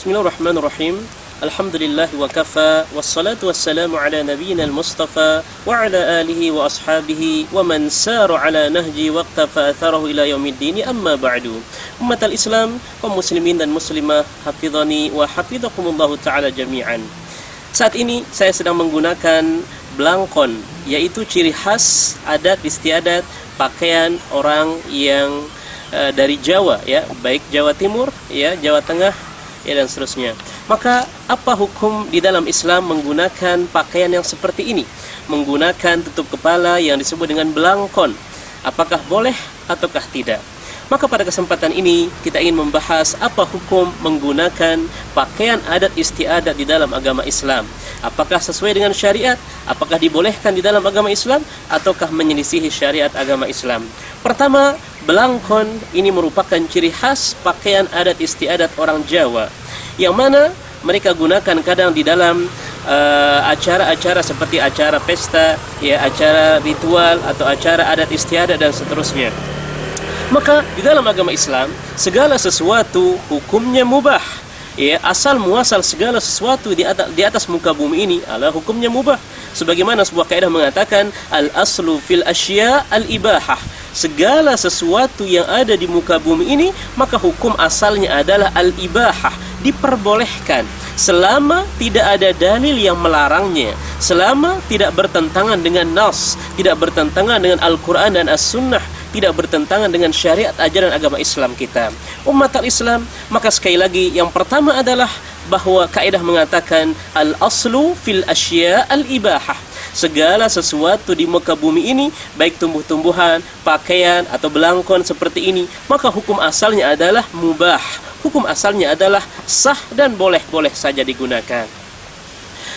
Bismillahirrahmanirrahim. Alhamdulillah wa kafa, wassalatu wassalamu ala nabiyyina al-mustafa wa ala alihi wa ashabihi wa man sara ala nahji wa iqtafa atharahu ila yaumiddin, amma ba'du. Umatal Islam, kaum muslimin dan muslimah, hafizani wa hafizakumullahu ta'ala jami'an. Saat ini saya sedang menggunakan blangkon, yaitu ciri khas adat istiadat pakaian orang yang dari Jawa, ya, baik Jawa Timur, ya, Jawa Tengah, ya, dan seterusnya. Maka apa hukum di dalam Islam menggunakan pakaian yang seperti ini? Menggunakan tutup kepala yang disebut dengan blangkon. Apakah boleh ataukah tidak? Maka pada kesempatan ini kita ingin membahas apa hukum menggunakan pakaian adat istiadat di dalam agama Islam. Apakah sesuai dengan syariat? Apakah dibolehkan di dalam agama Islam? Ataukah menyelisihi syariat agama Islam? Pertama, blangkon ini merupakan ciri khas pakaian adat istiadat orang Jawa, yang mana mereka gunakan kadang di dalam acara-acara seperti acara pesta, ya, acara ritual atau acara adat istiadat dan seterusnya. Maka di dalam agama Islam segala sesuatu hukumnya mubah, ya, asal muasal segala sesuatu di atas muka bumi ini adalah hukumnya mubah. Sebagaimana sebuah kaidah mengatakan al-aslu fil asya al-ibahah. Segala sesuatu yang ada di muka bumi ini maka hukum asalnya adalah al-ibahah, diperbolehkan selama tidak ada dalil yang melarangnya, selama tidak bertentangan dengan nas, tidak bertentangan dengan Al-Quran dan As-Sunnah, tidak bertentangan dengan syariat ajaran agama Islam kita. Umat al-Islam, maka sekali lagi yang pertama adalah bahwa kaidah mengatakan al-aslu fil asya al-ibahah. Segala sesuatu di muka bumi ini, baik tumbuh-tumbuhan, pakaian atau belangkon seperti ini, maka hukum asalnya adalah mubah. Hukum asalnya adalah sah dan boleh-boleh saja digunakan.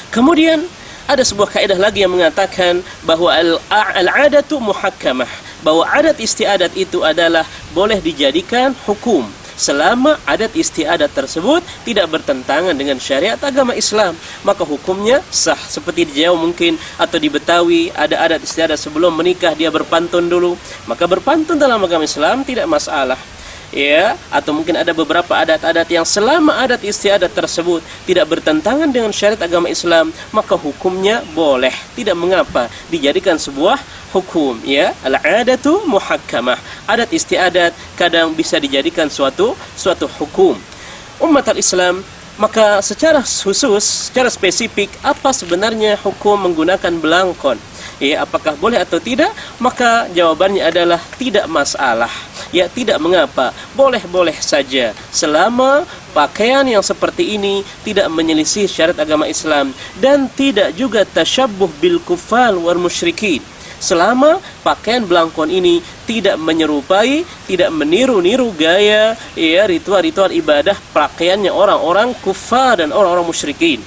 Kemudian ada sebuah kaidah lagi yang mengatakan bahwa al-adatu muhakkamah, bahwa adat istiadat itu adalah boleh dijadikan hukum selama adat istiadat tersebut tidak bertentangan dengan syariat agama Islam, maka hukumnya sah. Seperti di Jawa mungkin atau di Betawi ada adat istiadat sebelum menikah dia berpantun dulu, maka berpantun dalam agama Islam tidak masalah, ya. Atau mungkin ada beberapa adat-adat yang selama adat istiadat tersebut tidak bertentangan dengan syariat agama Islam, maka hukumnya boleh, tidak mengapa dijadikan sebuah hukum, ya. Al-adatu muhakkamah, adat istiadat kadang bisa dijadikan suatu hukum. Umat al-Islam, maka secara khusus, secara spesifik apa sebenarnya hukum menggunakan belangkon, ya, apakah boleh atau tidak? Maka jawabannya adalah tidak masalah, ya, tidak mengapa, boleh-boleh saja selama pakaian yang seperti ini tidak menyelisih syariat agama Islam dan tidak juga tasyabbuh bil kuffar wal musyrikin. Selama pakaian belangkon ini tidak menyerupai, tidak meniru-niru gaya, ya, ritual-ritual ibadah pakaiannya orang-orang kufar dan orang-orang musyrikin.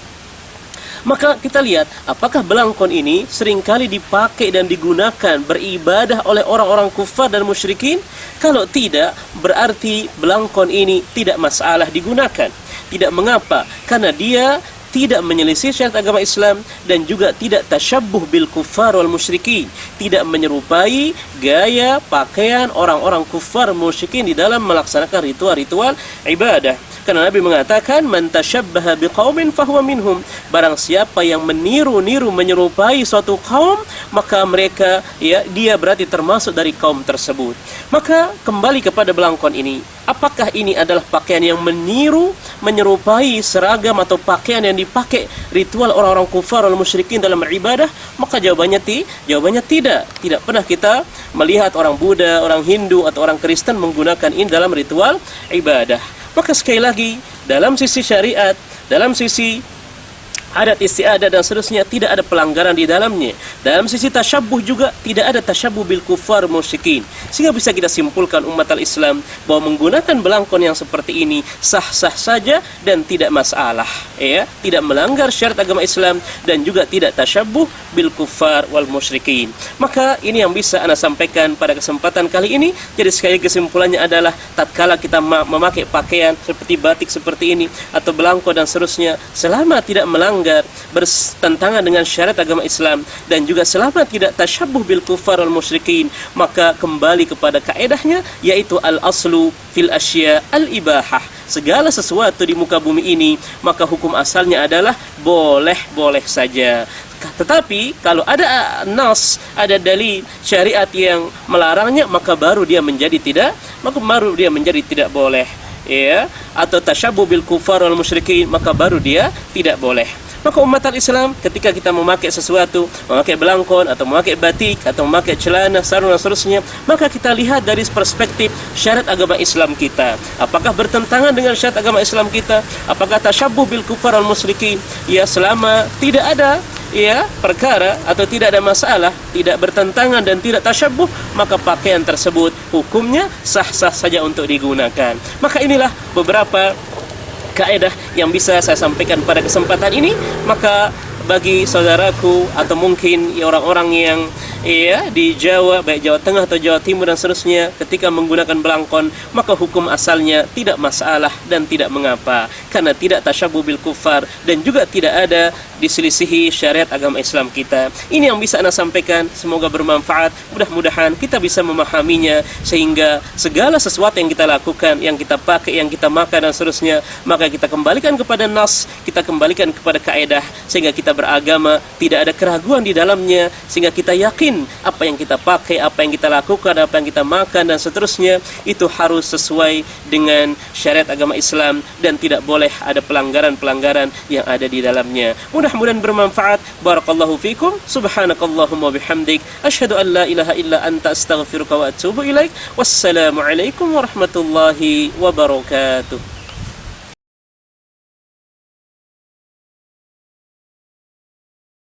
Maka kita lihat apakah belangkon ini seringkali dipakai dan digunakan beribadah oleh orang-orang kufar dan musyrikin? Kalau tidak, berarti belangkon ini tidak masalah digunakan. Tidak mengapa, karena dia tidak menyelisih syariat agama Islam dan juga tidak tasyabbuh bil kuffar wal musyrikin, tidak menyerupai gaya pakaian orang-orang kufar musyrikin di dalam melaksanakan ritual-ritual ibadah. Karena Nabi mengatakan man tasyabbaha biqaumin fahuwa minhum, barang siapa yang meniru-niru menyerupai suatu kaum maka mereka, ya, dia berarti termasuk dari kaum tersebut. Maka kembali kepada belangkon ini, apakah ini adalah pakaian yang meniru menyerupai seragam atau pakaian yang dipakai ritual orang-orang kufar wal musyrikin dalam ibadah? Maka jawabannya tidak. Tidak pernah kita melihat orang Buddha, orang Hindu atau orang Kristen menggunakan ini dalam ritual ibadah. Maka sekali lagi, dalam sisi syariat, dalam sisi adat istiadat dan seterusnya tidak ada pelanggaran di dalamnya. Dalam sisi tasyabbuh juga tidak ada tasyabbuh bil kufar musyrikin. Sehingga bisa kita simpulkan umat al-Islam bahwa menggunakan belangkon yang seperti ini sah-sah saja dan tidak masalah, ya, tidak melanggar syariat agama Islam dan juga tidak tasyabbuh bil kufar wal musyrikin. Maka ini yang bisa Anda sampaikan pada kesempatan kali ini. Jadi sekali kesimpulannya adalah tatkala kita memakai pakaian seperti batik seperti ini atau belangkon dan seterusnya, selama tidak melanggar bertentangan dengan syariat agama Islam dan juga selama tidak tasyabbuh bil kufar wal musyrikin, maka kembali kepada kaedahnya, yaitu al-aslu fil asya al-ibahah. segala sesuatu di muka bumi ini, maka hukum asalnya adalah boleh-boleh saja. Tetapi kalau ada nas, ada dalil syariat yang melarangnya, maka baru dia menjadi tidak boleh, ya. Atau tasyabuh bil kufar wal musyrikin, maka baru dia tidak boleh. Maka umat Islam ketika kita memakai sesuatu, memakai belangkon atau memakai batik atau memakai celana, sarung dan seterusnya, maka kita lihat dari perspektif syariat agama Islam kita. Apakah bertentangan dengan syariat agama Islam kita? Apakah tasyabuh bil kufar wal musyrikin? Ya, selama tidak ada perkara atau tidak ada masalah, tidak bertentangan dan tidak tasyabuh, maka pakaian tersebut hukumnya sah-sah saja untuk digunakan. Maka inilah beberapa kaidah yang bisa saya sampaikan pada kesempatan ini. Maka bagi saudaraku atau mungkin orang-orang yang di Jawa, baik Jawa Tengah atau Jawa Timur dan seterusnya, ketika menggunakan belangkon, maka hukum asalnya tidak masalah dan tidak mengapa, karena tidak tasyabuh bil kufar dan juga tidak ada diselisihi syariat agama Islam kita. Ini yang bisa Anda sampaikan, semoga bermanfaat. Mudah-mudahan kita bisa memahaminya, sehingga segala sesuatu yang kita lakukan, yang kita pakai, yang kita makan dan seterusnya, maka kita kembalikan kepada nas, kita kembalikan kepada kaidah, sehingga kita beragama tidak ada keraguan di dalamnya, sehingga kita yakin apa yang kita pakai, apa yang kita lakukan, apa yang kita makan dan seterusnya itu harus sesuai dengan syariat agama Islam dan tidak boleh ada pelanggaran-pelanggaran yang ada di dalamnya. Mudah-mudahan bermanfaat. Barakallahu fikum. Subhanakallahumma bihamdik, asyhadu an la ilaha illa anta, astaghfiruka wa atubu ilaik. Wassalamualaikum warahmatullahi wabarakatuh.